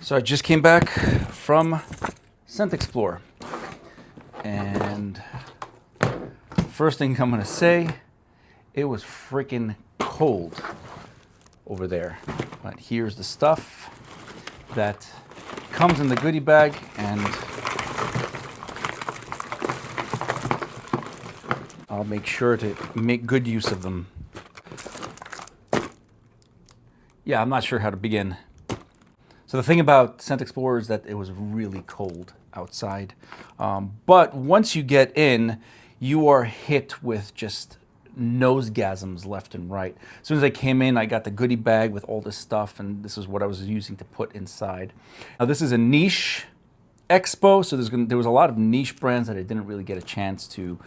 So I just came back from ScentXplore, and first thing I'm gonna say, it was freaking cold over there. But here's the stuff that comes in the goodie bag, and I'll make sure to make good use of them. Yeah, I'm not sure how to begin. So the thing about ScentXplore is that it was really cold outside. But once you get in, you are hit with just nosegasms left and right. As soon as I came in, I got the goodie bag with all this stuff, and this is what I was using to put inside. Now this is a niche expo, so there was a lot of niche brands that I didn't really get a chance to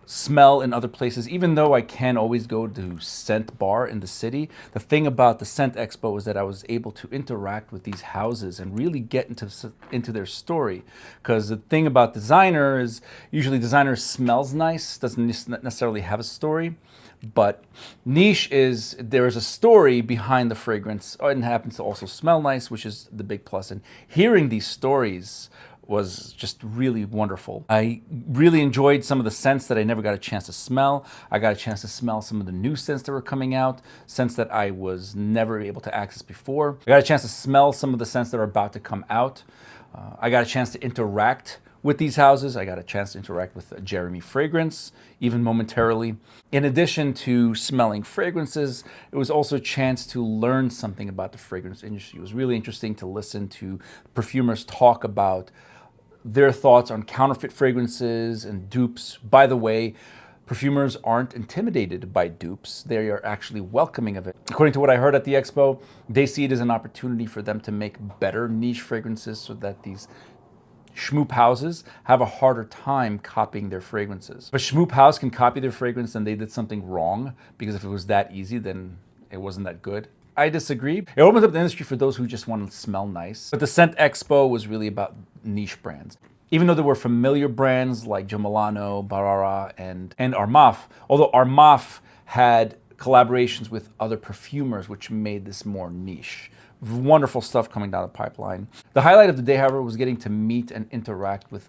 smell in other places, even though I can always go to Scent Bar in the city. The thing about the Scent Expo is that I was able to interact with these houses and really get into their story. Because the thing about designer is usually designer smells nice, doesn't necessarily have a story. But niche is there is a story behind the fragrance, and happens to also smell nice, which is the big plus. And hearing these stories was just really wonderful. I really enjoyed some of the scents that I never got a chance to smell. I got a chance to smell some of the new scents that were coming out, scents that I was never able to access before. I got a chance to smell some of the scents that are about to come out. I got a chance to interact with these houses. I got a chance to interact with Jeremy Fragrance, even momentarily. In addition to smelling fragrances, it was also a chance to learn something about the fragrance industry. It was really interesting to listen to perfumers talk about their thoughts on counterfeit fragrances and dupes. By the way, perfumers aren't intimidated by dupes. They are actually welcoming of it. According to what I heard at the expo, they see it as an opportunity for them to make better niche fragrances so that these schmoop houses have a harder time copying their fragrances. But schmoop house can copy their fragrance and they did something wrong, because if it was that easy, then it wasn't that good. I disagree. It opens up the industry for those who just want to smell nice. But the Scent Expo was really about niche brands. Even though there were familiar brands like Jo Milano, Barara, and Armaf, although Armaf had collaborations with other perfumers, which made this more niche. Wonderful stuff coming down the pipeline. The highlight of the day, however, was getting to meet and interact with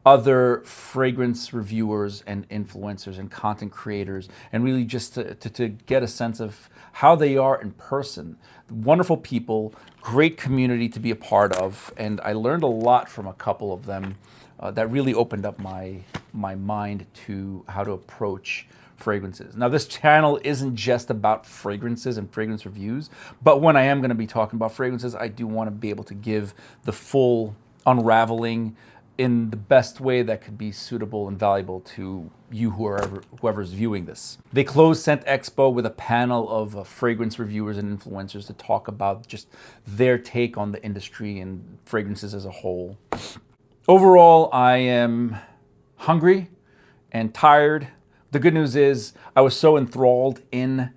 other fragrance reviewers and influencers and content creators, and really just to get a sense of how they are in person. Wonderful people, great community to be a part of, and I learned a lot from a couple of them that really opened up my mind to how to approach fragrances. Now, this channel isn't just about fragrances and fragrance reviews, but when I am going to be talking about fragrances, I do want to be able to give the full unraveling in the best way that could be suitable and valuable to you, whoever's viewing this. They closed Scent Expo with a panel of fragrance reviewers and influencers to talk about just their take on the industry and fragrances as a whole. Overall, I am hungry and tired. The good news is I was so enthralled in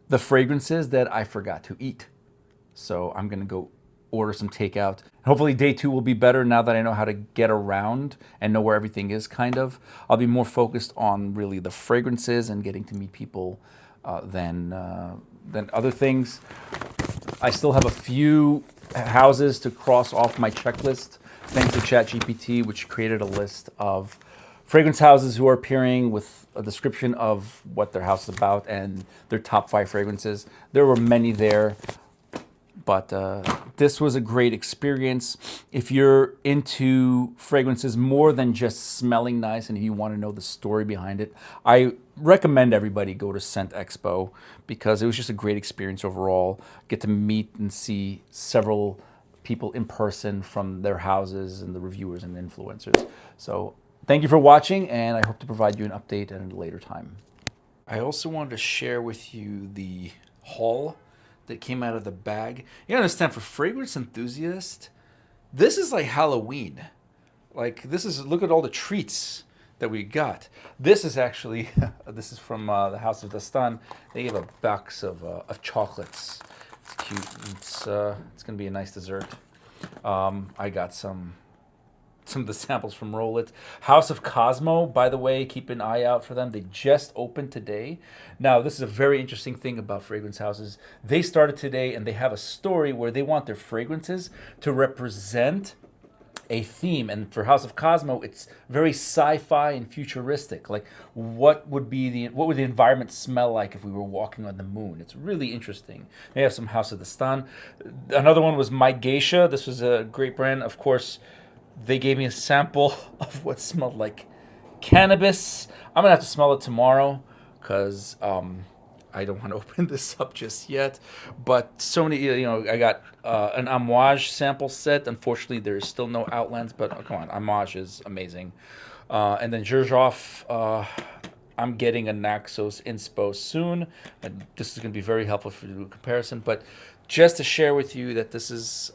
the fragrances that I forgot to eat. So I'm gonna go order some takeout. Hopefully day 2 will be better now that I know how to get around and know where everything is, kind of. I'll be more focused on really the fragrances and getting to meet people than other things. I still have a few houses to cross off my checklist, thanks to ChatGPT, which created a list of fragrance houses who are appearing with a description of what their house is about and their top 5 fragrances. There were many there. But this was a great experience. If you're into fragrances more than just smelling nice, and if you want to know the story behind it, I recommend everybody go to Scent Expo, because it was just a great experience overall. Get to meet and see several people in person from their houses, and the reviewers and influencers. So thank you for watching, and I hope to provide you an update at a later time. I also wanted to share with you the haul that came out of the bag. You understand, for fragrance enthusiasts, this is like Halloween. Like, this is, look at all the treats that we got. This is actually, this is from the House of Dastan. They gave a box of chocolates. It's cute. It's gonna be a nice dessert. I got some some of the samples from Roll It. House of Cosmo, by the way, keep an eye out for them. They just opened today. Now, this is a very interesting thing about fragrance houses. They started today and they have a story where they want their fragrances to represent a theme. And for House of Cosmo, it's very sci-fi and futuristic. Like, what would the environment smell like if we were walking on the moon? It's really interesting. They have some House of the Stan. Another one was My Geisha. This was a great brand. Of course, they gave me a sample of what smelled like cannabis. I'm gonna have to smell it tomorrow because I don't want to open this up just yet. But so many, I got an Amouage sample set. Unfortunately, there's still no Outlands, but come on, Amouage is amazing. And then Xerjoff, I'm getting a Naxos Inspo soon. And this is going to be very helpful for the comparison. But just to share with you that this is,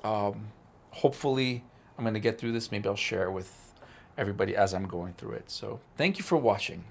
hopefully, I'm going to get through this. Maybe I'll share with everybody as I'm going through it. So thank you for watching.